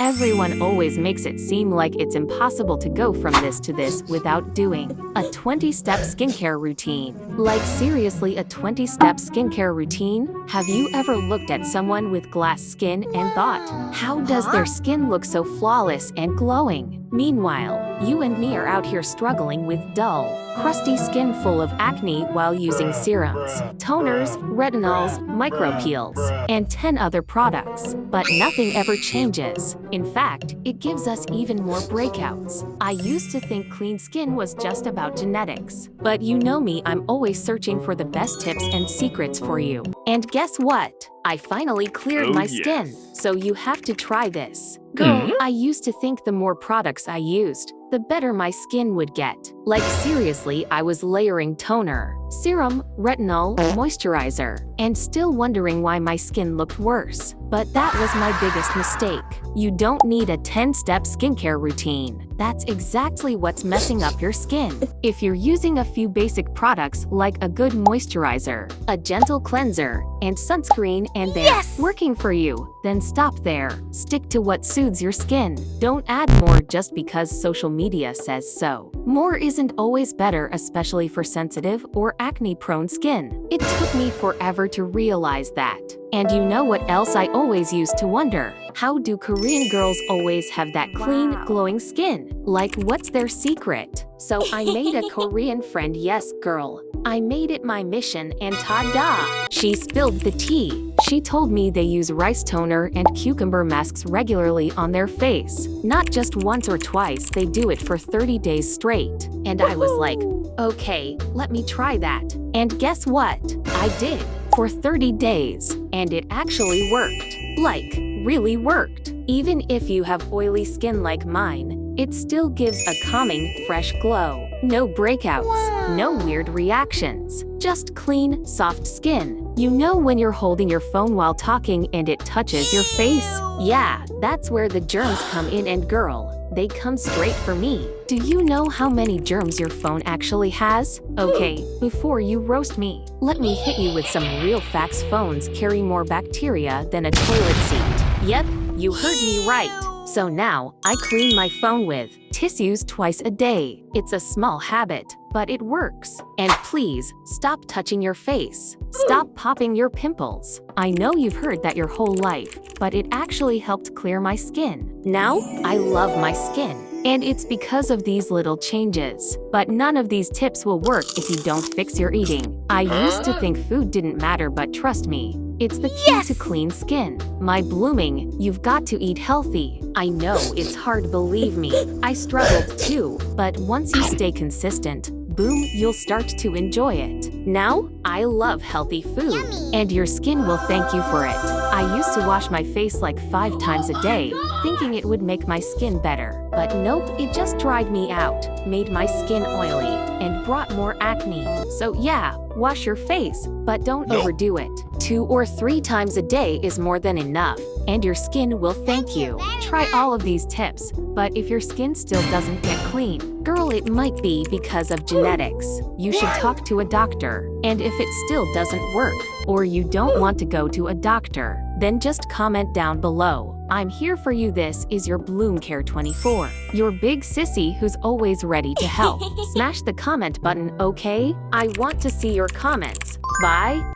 Everyone always makes it seem like it's impossible to go from this to this without doing a 20-step skincare routine. Like seriously, a 20-step skincare routine? Have you ever looked at someone with glass skin and thought, how does their skin look so flawless and glowing? Meanwhile, you and me are out here struggling with dull, crusty skin full of acne while using serums, toners, retinols, micropeels, and 10 other products. But nothing ever changes. In fact, it gives us even more breakouts. I used to think clean skin was just about genetics. But you know me, I'm always searching for the best tips and secrets for you. And guess what? I finally cleared my skin, so you have to try this. Girl, I used to think the more products I used, the better my skin would get. Like seriously, I was layering toner, serum, retinol, moisturizer, and still wondering why my skin looked worse. But that was my biggest mistake. You don't need a 10-step skincare routine. That's exactly what's messing up your skin. If you're using a few basic products like a good moisturizer, a gentle cleanser, and sunscreen and they're working for you, then stop there. Stick to what soothes your skin. Don't add more just because social media says so. More isn't always better, especially for sensitive or acne-prone skin. It took me forever to realize that. And you know what else I always used to wonder? How do Korean girls always have that clean, glowing skin? Like, what's their secret? So I made a Korean friend, yes girl. I made it my mission and ta-da! She spilled the tea. She told me they use rice toner and cucumber masks regularly on their face. Not just once or twice, they do it for 30 days straight. And I was like, okay, let me try that. And guess what? I did. For 30 days. And it actually worked. Like, really worked. Even if you have oily skin like mine, it still gives a calming, fresh glow. No breakouts, no weird reactions. Just clean, soft skin. You know when you're holding your phone while talking and it touches your face? Yeah, that's where the germs come in, and girl, they come straight for me. Do you know how many germs your phone actually has? Okay, before you roast me, let me hit you with some real facts. Phones carry more bacteria than a toilet seat. Yep, you heard me right. So now, I clean my phone with tissues twice a day. It's a small habit, but it works. And please, stop touching your face. Stop popping your pimples. I know you've heard that your whole life, but it actually helped clear my skin. Now, I love my skin. And it's because of these little changes. But none of these tips will work if you don't fix your eating. I used to think food didn't matter, but trust me, it's the key to clean skin. My blooming, you've got to eat healthy. I know it's hard, believe me. I struggled too, but once you stay consistent, boom, you'll start to enjoy it. Now, I love healthy food, and your skin will thank you for it. I used to wash my face like 5 times a day, thinking it would make my skin better. But nope, it just dried me out, made my skin oily, and brought more acne. So yeah, wash your face, but don't overdo it. 2 or 3 times a day is more than enough, and your skin will thank you. Try all of these tips, but if your skin still doesn't get clean, girl, it might be because of genetics. You should talk to a doctor. And if it still doesn't work, or you don't want to go to a doctor, then just comment down below. I'm here for you. This is your Bloom Care 24, your big sissy who's always ready to help. Smash the comment button, okay? I want to see your comments. Bye.